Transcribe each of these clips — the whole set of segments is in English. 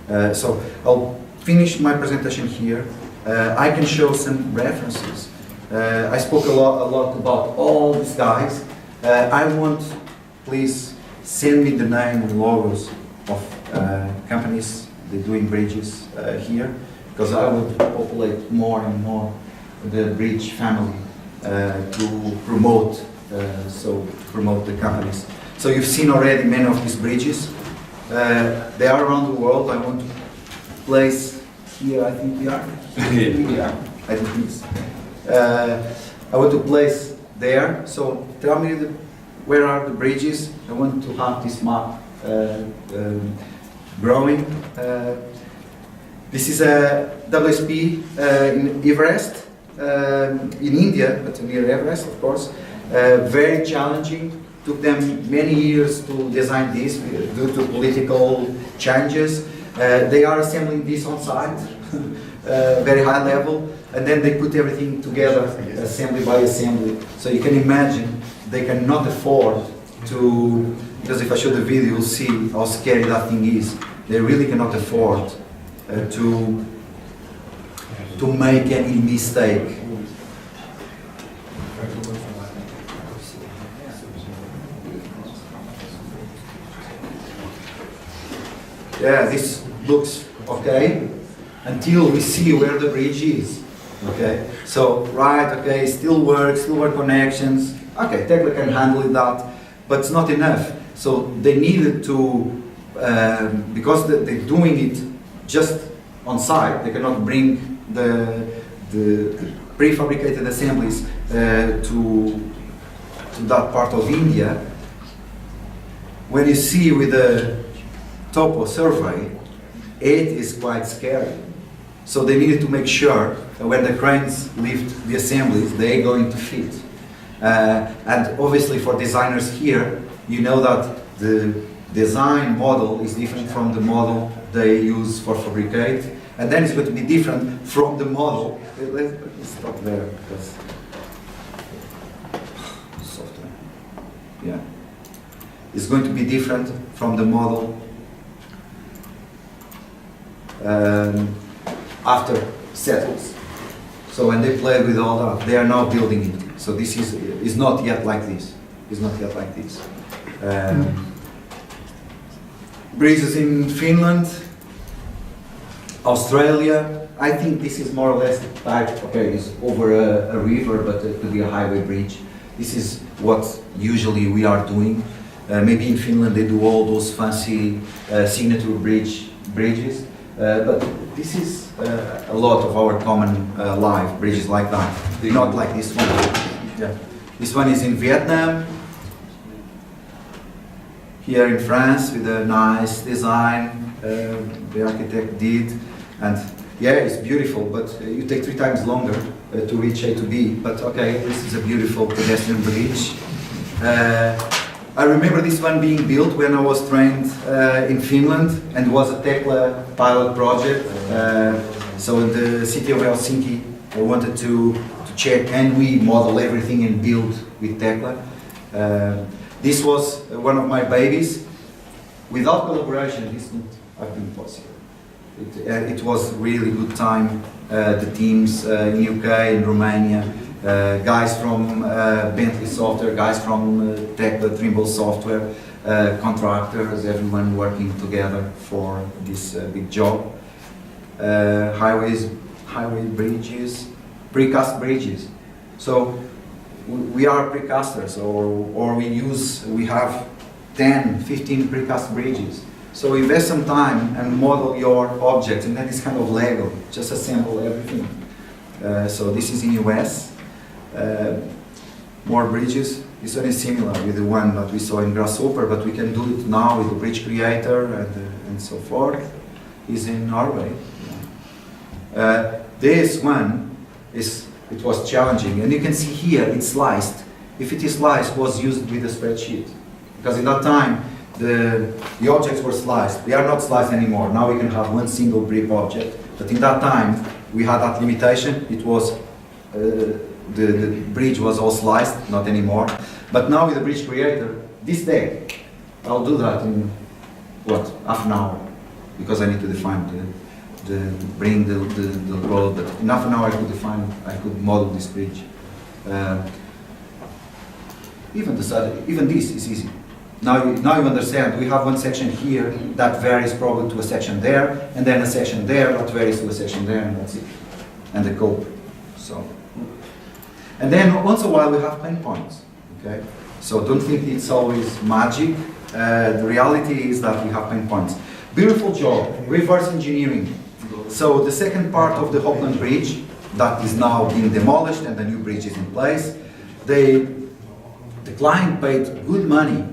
So I'll finish my presentation here. I can show some references. I spoke a lot about all these guys. I want, please send me the name and logos of companies that are doing bridges here, because I would populate more and more the bridge family to promote the companies. So you've seen already many of these bridges. They are around the world. I want to place here, I think we are. Yeah, I think it's. I want to place there. So tell me where are the bridges. I want to have this map growing. This is a WSP in Everest, in India, but near Everest, of course. Very challenging. Took them many years to design this due to political changes. They are assembling this on site, very high level, and then they put everything together, assembly by assembly. So you can imagine they cannot afford to, because if I show the video, you'll see how scary that thing is. They really cannot afford to make any mistake. Yeah, this looks okay until we see where the bridge is. Okay, so okay, still work connections. Okay, Tekla can handle that, but it's not enough. So they needed to, because they're doing it just on site, they cannot bring the prefabricated assemblies to that part of India. When you see with the topo survey, it is quite scary. So they needed to make sure that when the cranes lift the assemblies, they're going to fit. And obviously for designers here, you know that the design model is different from the model they use for fabricate. And then it's going to be different from the model. Let's stop there because software. Yeah. It's going to be different from the model after settles. So when they play with all that, they are now building it. So this is not yet like this. It's not yet like this. Bridges in Finland, Australia. I think this is more or less the type. Okay, it's over a river, but it could be a highway bridge. This is what usually we are doing. Maybe in Finland they do all those fancy signature bridges. But this is a lot of our common life, bridges like that. Not like this one. Yeah. This one is in Vietnam. Here in France with a nice design the architect did. And yeah, it's beautiful, but you take 3 times longer to reach A to B. But okay, this is a beautiful pedestrian bridge. I remember this one being built when I was trained in Finland, and it was a Tekla pilot project. So in the city of Helsinki, I wanted to check, can we model everything and build with Tekla? This was one of my babies. Without collaboration, this wouldn't have been possible. It was really good time. The teams in UK, in Romania, guys from Bentley Software, guys from Tekla, Trimble Software, contractors, everyone working together for this big job. Highway bridges, precast bridges. So we are precasters, or we have 10, 15 precast bridges. So invest some time and model your objects, and that is kind of Lego, just assemble everything. So this is in US. More bridges. This one is similar with the one that we saw in Grasshopper, but we can do it now with the Bridge Creator and so forth. Is in Norway. This one it was challenging, and you can see here it's sliced. If it is sliced, it was used with a spreadsheet, because in that time the objects were sliced. They are not sliced anymore. Now we can have one single brick object, but in that time we had that limitation. It was the bridge was all sliced, not anymore. But now with the Bridge Creator, this day, I'll do that in, what, half an hour. because I need to define bring the road, but in half an hour I could model this bridge. Even this is easy. Now you understand, we have one section here that varies probably to a section there, and then a section there that varies to a section there, and that's it. And the cope. So, and then once in a while we have pain points, okay? So don't think it's always magic. The reality is that we have pain points. Beautiful job, reverse engineering. So the second part of the Hopeland Bridge that is now being demolished and the new bridge is in place, the client paid good money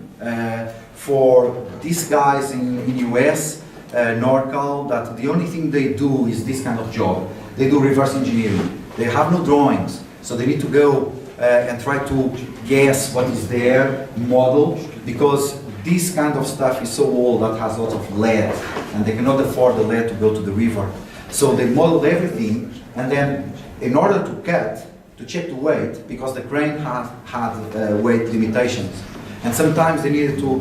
for these guys in US, NorCal, that the only thing they do is this kind of job. They do reverse engineering. They have no drawings, so they need to go and try to guess what is their model, because this kind of stuff is so old that has lots of lead, and they cannot afford the lead to go to the river. So they modeled everything, and then in order to cut, to check the weight, because the crane had weight limitations. And sometimes they needed to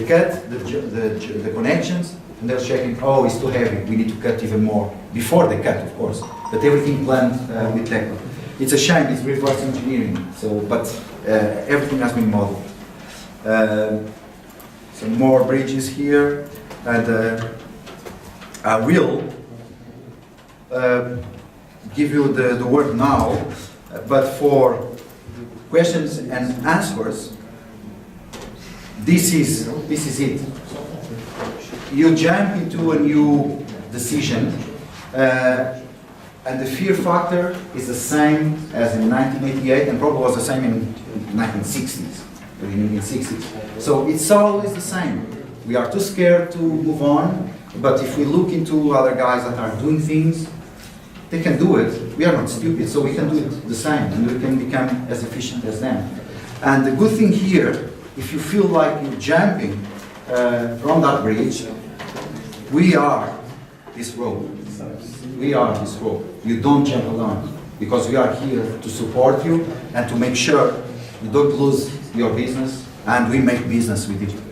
cut the connections, and they're checking, oh, it's too heavy, we need to cut even more. Before they cut, of course, but everything planned with techno. It's a shame, it's reverse engineering, so, but everything has been modeled. Some more bridges here, and I will give you the word now, but for questions and answers, this is it. You jump into a new decision, and the fear factor is the same as in 1988, and probably was the same in 1960s, or in the 60s. So it's always the same. We are too scared to move on, but if we look into other guys that are doing things, they can do it. We are not stupid, so we can do it the same, and we can become as efficient as them. And the good thing here, if you feel like you're jumping from that bridge, we are this rope. We are this rope. You don't jump alone, because we are here to support you and to make sure you don't lose your business, and we make business with you.